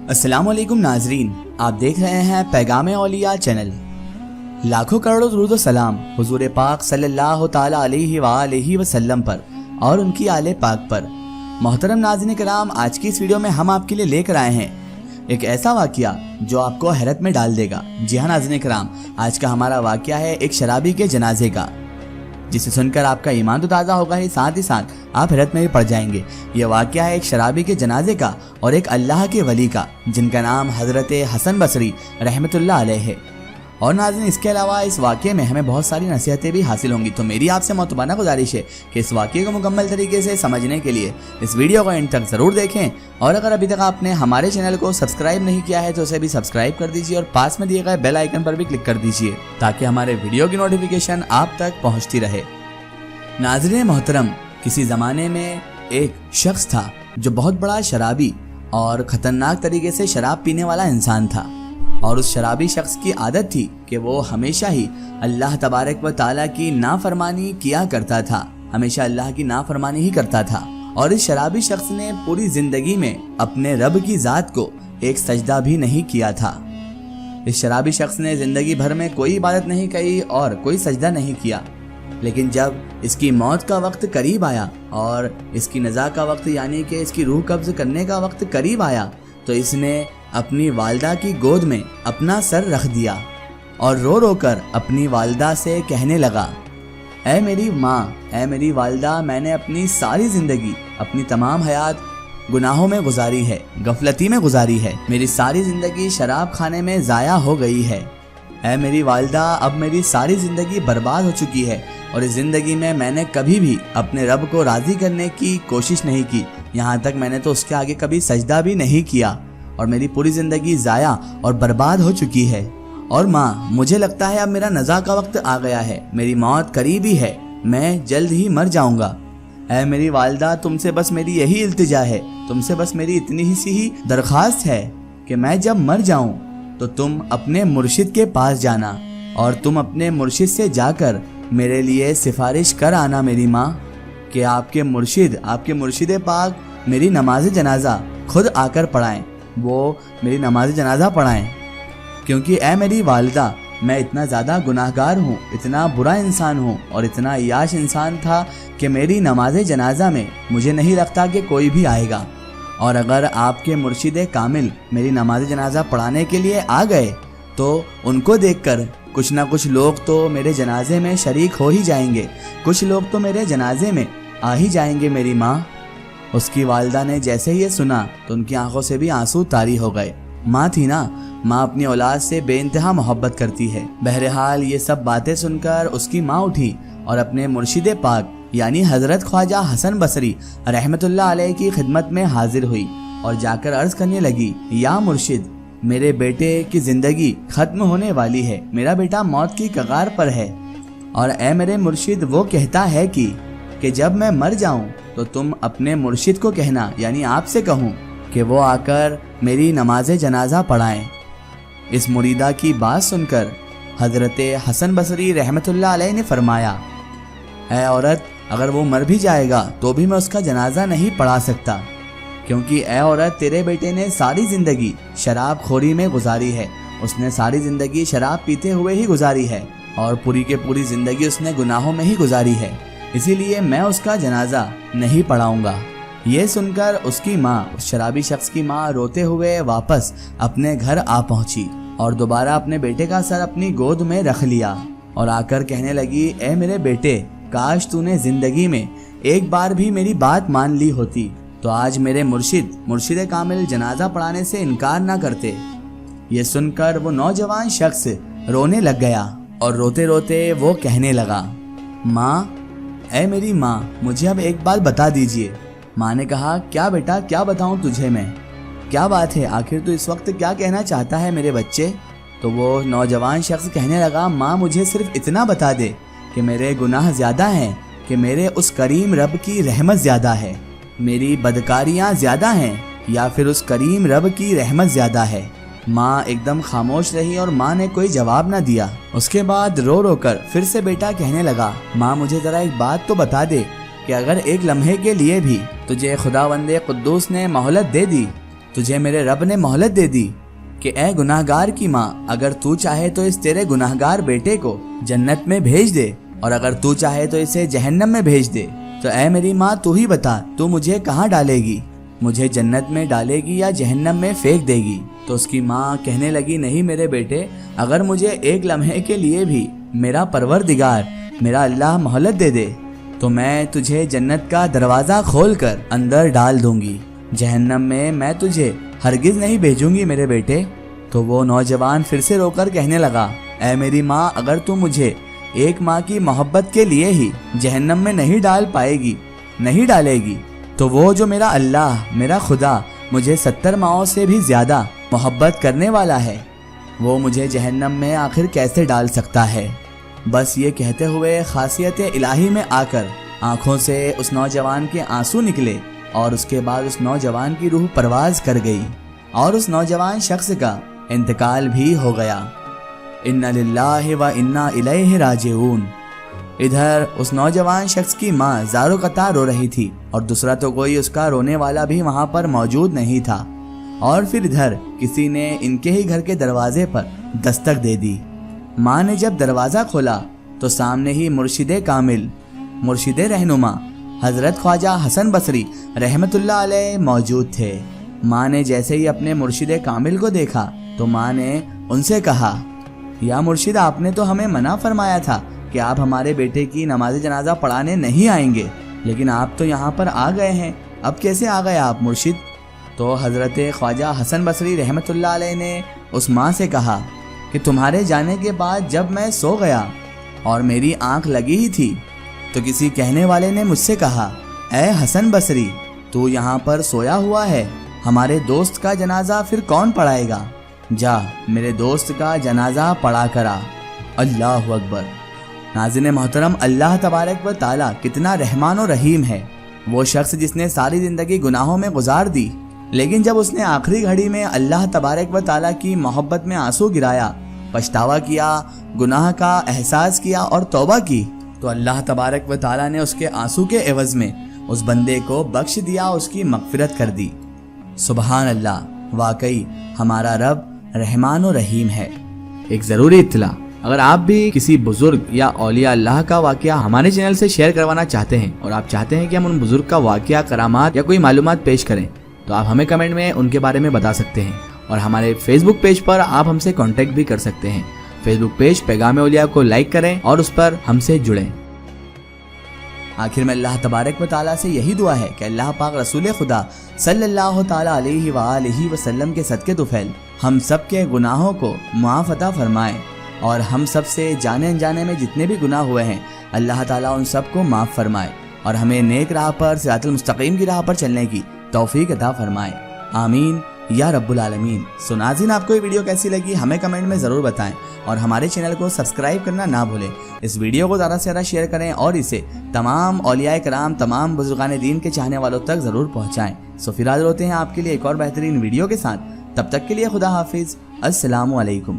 अस्सलाम वालेकुम नाजरीन, आप देख रहे हैं पैगाम औलिया चैनल। लाखों करोड़ों दुरूद व सलाम हुजूर पाक सल्लल्लाहु ताला अलैहि वसल्लम पर और उनकी आले पाक पर। मोहतरम नाज़रीन कराम, आज की इस वीडियो में हम आपके लिए लेकर आए हैं एक ऐसा वाक़या जो आपको हैरत में डाल देगा। जी हाँ नाज़रीन कराम, आज का हमारा वाक़या है एक शराबी के जनाजे का, जिसे सुनकर आपका ईमान तो ताज़ा होगा ही साथ आप हैरत में भी पड़ जाएंगे। यह वाक़या है एक शराबी के जनाजे का और एक अल्लाह के वली का, जिनका नाम हज़रत हसन बसरी रहमतुल्लाह अलैह है। और नाज़रीन, इसके अलावा इस वाक़ये में हमें बहुत सारी नसीहतें भी हासिल होंगी। तो मेरी आपसे मोतबाना गुजारिश है कि इस वाक़ये को मुकम्मल तरीके से समझने के लिए इस वीडियो को एंड तक ज़रूर देखें। और अगर अभी तक आपने हमारे चैनल को सब्सक्राइब नहीं किया है तो उसे भी सब्सक्राइब कर दीजिए और पास में दिए गए बेल आइकन पर भी क्लिक कर दीजिए, ताकि हमारे वीडियो की नोटिफिकेशन आप तक पहुँचती रहे। नाज़रीन मोहतरम, किसी ज़माने में एक शख्स था जो बहुत बड़ा शराबी और ख़तरनाक तरीके से शराब पीने वाला इंसान था। और उस शराबी शख्स की आदत थी कि वो हमेशा ही अल्लाह तबारक व ताला की नाफरमानी किया करता था, हमेशा अल्लाह की नाफरमानी ही करता था। और इस शराबी शख्स ने पूरी ज़िंदगी में अपने रब की ज़ात को एक सजदा भी नहीं किया था। इस शराबी शख्स ने ज़िंदगी भर में कोई इबादत नहीं की और कोई सजदा नहीं किया। लेकिन जब इसकी मौत का वक्त करीब आया और इसकी नज़ा का वक्त यानी कि इसकी रूह कब्ज़ करने का वक्त करीब आया, तो इसने अपनी वालदा की गोद में अपना सर रख दिया और रो रो कर अपनी वालदा से कहने लगा, ऐ मेरी माँ, ऐ मेरी वालदा, मैंने अपनी सारी ज़िंदगी, अपनी तमाम हयात गुनाहों में गुजारी है, गफलती में गुजारी है। मेरी सारी ज़िंदगी शराब खाने में ज़ाया हो गई है। ऐ मेरी वालदा, अब मेरी सारी ज़िंदगी बर्बाद हो चुकी है और इस ज़िंदगी में मैंने कभी भी अपने रब को राज़ी करने की कोशिश नहीं की। यहाँ तक मैंने तो उसके आगे कभी सजदा भी नहीं किया और मेरी पूरी ज़िंदगी ज़ाया और बर्बाद हो चुकी है। और माँ, मुझे लगता है अब मेरा नज़ा का वक्त आ गया है, मेरी मौत करीब ही है, मैं जल्द ही मर जाऊँगा। ऐ मेरी वालदा, तुमसे बस मेरी यही इल्तिजा है, तुमसे बस मेरी इतनी ही सी ही दरख्वास्त है कि मैं जब मर जाऊँ तो तुम अपने मुर्शिद के पास जाना और तुम अपने मुर्शिद से जाकर मेरे लिए सिफारिश कर आना मेरी माँ, कि आपके मुर्शिद पाक मेरी नमाज जनाजा खुद आकर पढ़ाएं, वो मेरी नमाज जनाजा पढ़ाएं। क्योंकि ऐ मेरी वालिदा, मैं इतना ज़्यादा गुनाहगार हूँ, इतना बुरा इंसान हूँ और इतना याश इंसान था कि मेरी नमाज जनाजा में मुझे नहीं लगता कि कोई भी आएगा। और अगर आपके मुर्शिद कामिल मेरी नमाज जनाजा पढ़ाने के लिए आ गए तो उनको देखकर कुछ ना कुछ लोग तो मेरे जनाजे में शरीक हो ही जाएंगे, कुछ लोग तो मेरे जनाजे में आ ही जाएंगे मेरी माँ। उसकी वालिदा ने जैसे ही ये सुना तो उनकी आंखों से भी आंसू तारी हो गए। माँ थी ना, माँ अपनी औलाद से बेइंतहा मोहब्बत करती है। बहरहाल ये सब बातें सुनकर उसकी माँ उठी और अपने मुर्शिद पाक यानी हज़रत ख्वाजा हसन बसरी रहमतुल्लाह अलैह की खिदमत में हाजिर हुई और जाकर अर्ज़ करने लगी, या मुर्शिद, मेरे बेटे की ज़िंदगी ख़त्म होने वाली है, मेरा बेटा मौत की कगार पर है। और ए मेरे मुर्शिद, वो कहता है कि जब मैं मर जाऊं तो तुम अपने मुर्शिद को कहना, यानी आपसे कहूं, कि वो आकर मेरी नमाज जनाजा पढ़ाएं। इस मुरीदा की बात सुनकर हज़रत हसन बसरी रहमतुल्लाह अलैह ने फरमाया, ऐ औरत, अगर वो मर भी जाएगा तो भी मैं उसका जनाजा नहीं पढ़ा सकता, क्योंकि ऐ औरत, तेरे बेटे ने सारी ज़िंदगी शराब खोरी में गुजारी है, उसने सारी ज़िंदगी शराब पीते हुए ही गुजारी है और पूरी के पूरी ज़िंदगी उसने गुनाहों में ही गुजारी है, इसीलिए मैं उसका जनाजा नहीं पढ़ाऊंगा। ये सुनकर उसकी माँ, उस शराबी शख्स की माँ, रोते हुए वापस अपने घर आ पहुंची और दोबारा अपने बेटे का सर अपनी गोद में रख लिया और आकर कहने लगी, ए मेरे बेटे, काश तूने ज़िंदगी में एक बार भी मेरी बात मान ली होती तो आज मेरे मुर्शिद कामिल जनाजा पढ़ाने से इनकार ना करते। ये सुनकर वो नौजवान शख्स रोने लग गया और रोते रोते वो कहने लगा, माँ, ऐ मेरी माँ, मुझे अब एक बात बता दीजिए। माँ ने कहा, क्या बेटा, क्या बताऊँ तुझे मैं, क्या बात है, आखिर तू इस वक्त क्या कहना चाहता है मेरे बच्चे? तो वो नौजवान शख्स कहने लगा, माँ, मुझे सिर्फ इतना बता दे कि मेरे गुनाह ज़्यादा हैं कि मेरे उस करीम रब की रहमत ज़्यादा है, मेरी बदकारियाँ ज़्यादा हैं या फिर उस करीम रब की रहमत ज़्यादा है। माँ एकदम खामोश रही और माँ ने कोई जवाब ना दिया। उसके बाद रो रो कर फिर से बेटा कहने लगा, माँ, मुझे ज़रा एक बात तो बता दे कि अगर एक लम्हे के लिए भी तुझे खुदावंदे कुद्दूस ने मोहलत दे दी تجھے میرے رب نے مہلت دے دی کہ اے گناہگار کی ماں، اگر تو چاہے تو اس تیرے گناہگار بیٹے کو جنت میں بھیج دے، اور اگر تو چاہے تو اسے جہنم میں بھیج دے۔ تو اے میری ماں، تو ہی بتا، تو مجھے کہاں ڈالے گی؟ مجھے جنت میں ڈالے گی یا جہنم میں پھینک دے گی؟ تو اس کی ماں کہنے لگی، نہیں میرے بیٹے، اگر مجھے ایک لمحے کے لیے بھی میرا پروردگار، میرا اللہ مہلت دے دے تو میں تجھے جنت کا دروازہ کھول کر اندر ڈال دوں گی، جہنم میں تجھے ہرگز نہیں بھیجوں گی میرے بیٹے۔ تو وہ نوجوان پھر سے رو کر کہنے لگا، اے میری ماں، اگر تو مجھے ایک ماں کی محبت کے لیے ہی جہنم میں نہیں ڈالے گی تو وہ جو میرا اللہ، میرا خدا مجھے 70 ماؤں سے بھی زیادہ محبت کرنے والا ہے، وہ مجھے جہنم میں آخر کیسے ڈال سکتا ہے؟ بس یہ کہتے ہوئے خاصیت الہی میں آ کر آنکھوں سے اس نوجوان کے آنسو نکلے، اور اس کے بعد اس نوجوان کی روح پرواز کر گئی اور اس نوجوان شخص کا انتقال بھی ہو گیا۔ انا للہ و انا الیہ راجعون۔ ادھر اس نوجوان شخص کی ماں زارو قطع رو رہی تھی، اور دوسرا تو کوئی اس کا رونے والا بھی وہاں پر موجود نہیں تھا، اور پھر ادھر کسی نے ان کے ہی گھر کے دروازے پر دستک دے دی۔ ماں نے جب دروازہ کھولا تو سامنے ہی مرشد کامل، مرشد رہنما حضرت خواجہ حسن بصری رحمت اللہ علیہ موجود تھے۔ ماں نے جیسے ہی اپنے مرشد کامل کو دیکھا تو ماں نے ان سے کہا، یا مرشد، آپ نے تو ہمیں منع فرمایا تھا کہ آپ ہمارے بیٹے کی نماز جنازہ پڑھانے نہیں آئیں گے، لیکن آپ تو یہاں پر آ گئے ہیں، اب کیسے آ گئے آپ مرشد؟ تو حضرت خواجہ حسن بصری رحمت اللہ علیہ نے اس ماں سے کہا کہ تمہارے جانے کے بعد جب میں سو گیا اور میری آنکھ لگی ہی تھی تو کسی کہنے والے نے مجھ سے کہا، اے حسن بصری، تو یہاں پر سویا ہوا ہے، ہمارے دوست کا جنازہ پھر کون پڑھائے گا؟ جا میرے دوست کا جنازہ پڑھا کرا۔ اللہ اکبر۔ ناظرین محترم، اللہ تبارک و تعالیٰ کتنا رحمان و رحیم ہے۔ وہ شخص جس نے ساری زندگی گناہوں میں گزار دی، لیکن جب اس نے آخری گھڑی میں اللہ تبارک و تعالیٰ کی محبت میں آنسو گرایا، پچھتاوا کیا، گناہ کا احساس کیا اور توبہ کی، تو اللہ تبارک و تعالیٰ نے اس کے آنسو کے عوض میں اس بندے کو بخش دیا، اس کی مغفرت کر دی۔ سبحان اللہ، واقعی ہمارا رب رحمان و رحیم ہے۔ ایک ضروری اطلاع، اگر آپ بھی کسی بزرگ یا اولیاء اللہ کا واقعہ ہمارے چینل سے شیئر کروانا چاہتے ہیں، اور آپ چاہتے ہیں کہ ہم ان بزرگ کا واقعہ، کرامات یا کوئی معلومات پیش کریں، تو آپ ہمیں کمنٹ میں ان کے بارے میں بتا سکتے ہیں، اور ہمارے فیس بک پیج پر آپ ہم سے کانٹیکٹ بھی کر سکتے ہیں۔ فیس بک پیج پیغام اولیاء کو لائک کریں اور اس پر ہم سے جڑیں۔ آخر میں اللہ تبارک و تعالیٰ سے یہی دعا ہے کہ اللہ پاک رسول خدا صلی اللہ تعالیٰ علیہ وآلہ وسلم کے صدقے طفیل ہم سب کے گناہوں کو معاف عطا فرمائے، اور ہم سب سے جانے انجانے میں جتنے بھی گناہ ہوئے ہیں اللہ تعالیٰ ان سب کو معاف فرمائے، اور ہمیں نیک راہ پر، صراط المستقیم کی راہ پر چلنے کی توفیق عطا فرمائے، آمین یا رب العالمین۔ سو ناظرین، آپ کو یہ ویڈیو کیسی لگی ہمیں کمنٹ میں ضرور بتائیں، اور ہمارے چینل کو سبسکرائب کرنا نہ بھولیں۔ اس ویڈیو کو زیادہ سے زیادہ شیئر کریں اور اسے تمام اولیاء کرام، تمام بزرگان دین کے چاہنے والوں تک ضرور پہنچائیں۔ سو پھر حاضر ہوتے ہیں آپ کے لیے ایک اور بہترین ویڈیو کے ساتھ، تب تک کے لیے خدا حافظ، السلام علیکم۔